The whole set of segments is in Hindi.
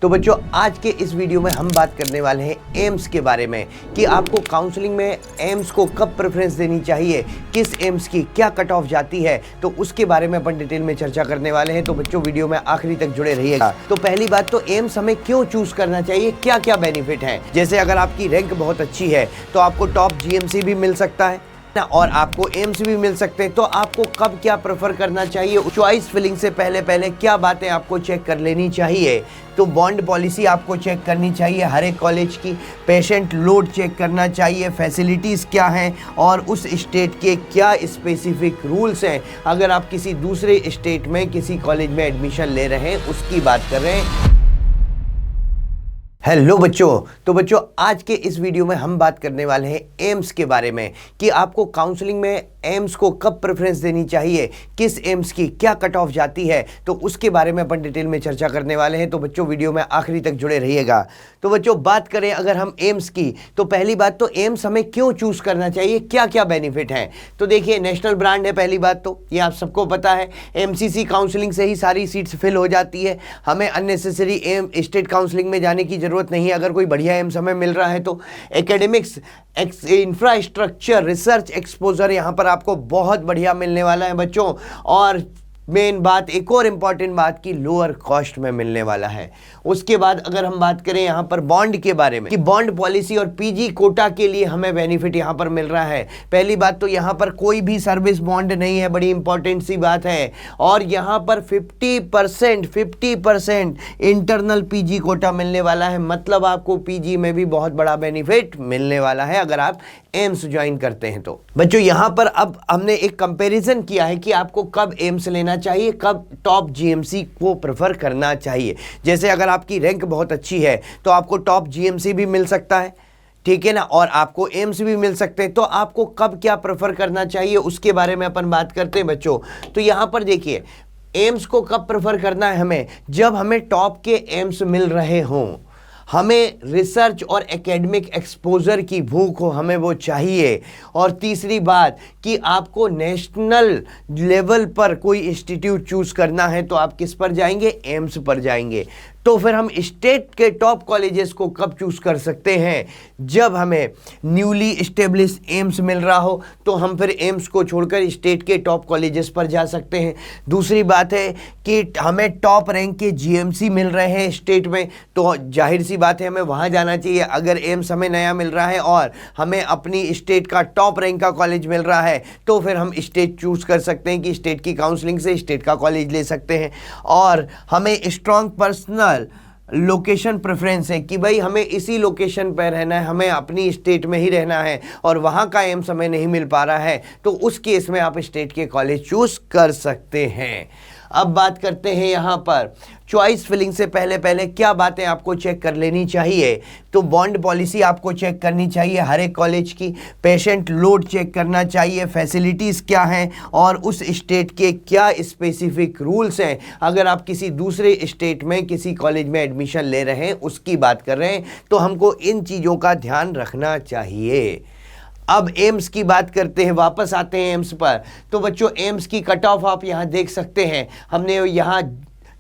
तो बच्चों आज के इस वीडियो में हम बात करने वाले हैं एम्स के बारे में कि आपको काउंसलिंग में एम्स को कब प्रेफरेंस देनी चाहिए, किस एम्स की क्या कट ऑफ जाती है, तो उसके बारे में अपन डिटेल में चर्चा करने वाले हैं। तो बच्चों वीडियो में आखिरी तक जुड़े रहिएगा। तो पहली बात तो एम्स हमें क्यों चूज करना चाहिए, क्या क्या बेनिफिट हैं। जैसे अगर आपकी रैंक बहुत अच्छी है तो आपको टॉप जीएमसी भी मिल सकता है और आपको एम्स भी मिल सकते हैं। तो आपको कब क्या प्रेफर करना चाहिए, चॉइस फिलिंग से पहले क्या बातें आपको चेक कर लेनी चाहिए। तो बॉन्ड पॉलिसी आपको चेक करनी चाहिए हर एक कॉलेज की, पेशेंट लोड चेक करना चाहिए, फैसिलिटीज़ क्या हैं और उस स्टेट के क्या स्पेसिफिक रूल्स हैं। अगर आप किसी दूसरे स्टेट में किसी कॉलेज में एडमिशन ले रहे हैं उसकी बात कर रहे हैं। हेलो बच्चों, तो बच्चों आज के इस वीडियो में हम बात करने वाले हैं एम्स के बारे में कि आपको काउंसलिंग में एम्स को कब प्रेफरेंस देनी चाहिए, किस एम्स की क्या कट ऑफ जाती है, तो उसके बारे में अपन डिटेल में चर्चा करने वाले हैं। तो बच्चों वीडियो में आखिरी तक जुड़े रहिएगा। तो बच्चों बात करें अगर हम एम्स की, तो पहली बात तो एम्स हमें क्यों चूज करना चाहिए, क्या क्या बेनिफिट हैं। तो देखिए नेशनल ब्रांड है, पहली बात तो ये आप सबको पता है। एमसीसी काउंसलिंग से ही सारी सीट्स फिल हो जाती है, हमें अननेसेसरी एम स्टेट काउंसलिंग में जाने की जरूरत नहीं है। अगर कोई बढ़िया एम्स हमें मिल रहा है तो एकेडमिक्स, इंफ्रास्ट्रक्चर, रिसर्च एक्सपोजर यहाँ पर आपको बहुत बढ़िया मिलने वाला है बच्चों। और मेन बात, एक और इम्पॉर्टेंट बात की लोअर कॉस्ट में मिलने वाला है। उसके बाद अगर हम बात करें यहाँ पर बॉन्ड के बारे में कि बॉन्ड पॉलिसी और पीजी कोटा के लिए हमें बेनिफिट यहाँ पर मिल रहा है। पहली बात तो यहाँ पर कोई भी सर्विस बॉन्ड नहीं है, बड़ी इंपॉर्टेंट सी बात है। और यहाँ पर 50% इंटरनल पीजी कोटा मिलने वाला है, मतलब आपको पीजी में भी बहुत बड़ा बेनिफिट मिलने वाला है अगर आप एम्स ज्वाइन करते हैं तो। बच्चों यहाँ पर अब हमने एक कंपैरिजन किया है कि आपको कब एम्स लेना चाहिए, कब टॉप जीएमसी को प्रेफर करना चाहिए। जैसे अगर आपकी रैंक बहुत अच्छी है तो आपको टॉप जीएमसी भी मिल सकता है, ठीक है ना, और आपको एम्स भी मिल सकते हैं। तो आपको कब क्या प्रेफर करना चाहिए उसके बारे में अपन बात करते हैं बच्चों। तो यहाँ पर देखिए एम्स को कब प्रेफर करना है हमें, जब हमें टॉप के एम्स मिल रहे हों, हमें रिसर्च और एकेडमिक एक्सपोजर की भूख हो, हमें वो चाहिए। और तीसरी बात कि आपको नेशनल लेवल पर कोई इंस्टीट्यूट चूज करना है तो आप किस पर जाएंगे, एम्स पर जाएंगे। तो फिर हम स्टेट के टॉप कॉलेजेस को कब चूज कर सकते हैं, जब हमें न्यूली इस्टेब्लिश एम्स मिल रहा हो तो हम फिर एम्स को छोड़कर स्टेट के टॉप कॉलेजेस पर जा सकते हैं। दूसरी बात है कि हमें टॉप रैंक के जीएमसी मिल रहे हैं स्टेट में, तो जाहिर सी बात है हमें वहाँ जाना चाहिए। अगर एम्स हमें नया मिल रहा है और हमें अपनी स्टेट का टॉप रैंक का कॉलेज मिल रहा है तो फिर हम स्टेट चूज कर सकते हैं कि स्टेट की काउंसलिंग से स्टेट का कॉलेज ले सकते हैं। और हमें स्ट्रॉन्ग पर्सनल लोकेशन प्रेफरेंस है कि भाई हमें इसी लोकेशन पर रहना है, हमें अपनी स्टेट में ही रहना है और वहाँ का एम्स हमें नहीं मिल पा रहा है, तो उस केस में आप स्टेट के कॉलेज चूज कर सकते हैं। अब बात करते हैं यहाँ पर चॉइस फिलिंग से पहले क्या बातें आपको चेक कर लेनी चाहिए। तो बॉन्ड पॉलिसी आपको चेक करनी चाहिए हर एक कॉलेज की, पेशेंट लोड चेक करना चाहिए, फैसिलिटीज़ क्या हैं और उस स्टेट के क्या स्पेसिफिक रूल्स हैं। अगर आप किसी दूसरे स्टेट में किसी कॉलेज में एडमिशन ले रहे हैं उसकी बात कर रहे हैं तो हमको इन चीज़ों का ध्यान रखना चाहिए। अब एम्स की बात करते हैं, वापस आते हैं एम्स पर। तो बच्चों एम्स की कट ऑफ आप यहाँ देख सकते हैं। हमने यहाँ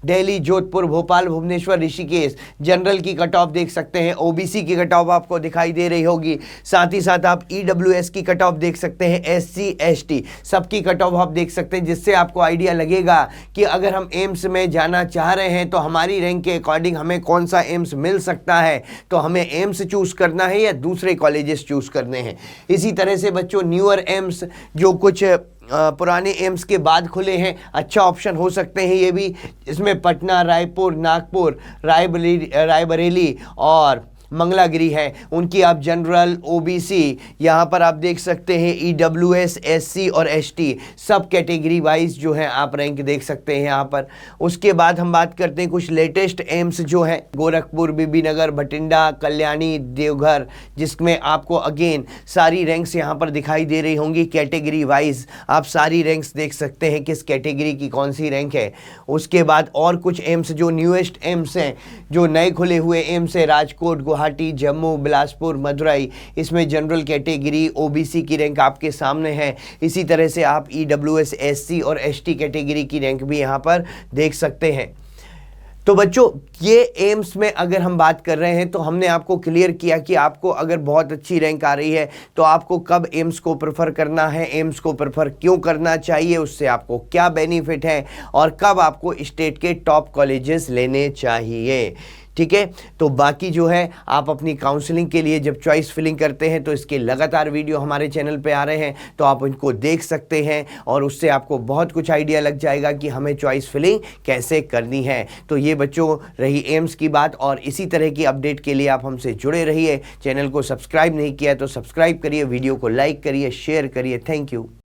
दिल्ली, जोधपुर, भोपाल, भुवनेश्वर, ऋषिकेश जनरल की कट ऑफ देख सकते हैं। ओबीसी की कट ऑफ आपको दिखाई दे रही होगी, साथ ही साथ आप ईडब्ल्यूएस की कट ऑफ देख सकते हैं, एससी एसटी सबकी कट ऑफ आप देख सकते हैं, जिससे आपको आइडिया लगेगा कि अगर हम एम्स में जाना चाह रहे हैं तो हमारी रैंक के अकॉर्डिंग हमें कौन सा एम्स मिल सकता है। तो हमें एम्स चूज़ करना है या दूसरे कॉलेजेस चूज़ करने हैं। इसी तरह से बच्चों न्यूअर एम्स जो कुछ पुराने एम्स के बाद खुले हैं, अच्छा ऑप्शन हो सकते हैं ये भी। इसमें पटना, रायपुर, नागपुर, रायबरेली और मंगलागिरी है, उनकी आप जनरल, ओबीसी यहाँ पर आप देख सकते हैं, ईडब्ल्यूएस, एससी और एसटी सब कैटेगरी वाइज जो है आप रैंक देख सकते हैं यहाँ पर। उसके बाद हम बात करते हैं कुछ लेटेस्ट एम्स जो हैं, गोरखपुर, बीबीनगर, भटिंडा, कल्याणी, देवघर, जिसमें आपको अगेन सारी रैंक्स यहाँ पर दिखाई दे रही होंगी कैटेगरी वाइज। आप सारी रैंक्स देख सकते हैं किस कैटेगरी की कौन सी रैंक है। उसके बाद और कुछ एम्स जो न्यूएस्ट एम्स हैं, जो नए खुले हुए एम्स है, राजकोट, गुवाहाटी, जम्मू, बिलासपुर, मदुरई, इसमें जनरल कैटेगरी ओबीसी की रैंक आपके सामने है। इसी तरह से आप ईडब्ल्यूएस, एससी और एसटी कैटेगरी की रैंक भी यहाँ पर देख सकते हैं। तो बच्चों ये एम्स में अगर हम बात कर रहे हैं तो हमने आपको क्लियर किया कि आपको अगर बहुत अच्छी रैंक आ रही है तो आपको कब एम्स को प्रेफर करना है, एम्स को प्रेफर क्यों करना चाहिए, उससे आपको क्या बेनिफिट है और कब आपको स्टेट के टॉप कॉलेजेस लेने चाहिए। ठीक है, तो बाकी जो है आप अपनी काउंसलिंग के लिए जब चॉइस फिलिंग करते हैं तो इसके लगातार वीडियो हमारे चैनल पे आ रहे हैं, तो आप इनको देख सकते हैं और उससे आपको बहुत कुछ आइडिया लग जाएगा कि हमें चॉइस फिलिंग कैसे करनी है। तो ये बच्चों रही एम्स की बात, और इसी तरह की अपडेट के लिए आप हमसे जुड़े रहिए। चैनल को सब्सक्राइब नहीं किया तो सब्सक्राइब करिए, वीडियो को लाइक करिए, शेयर करिए। Thank you.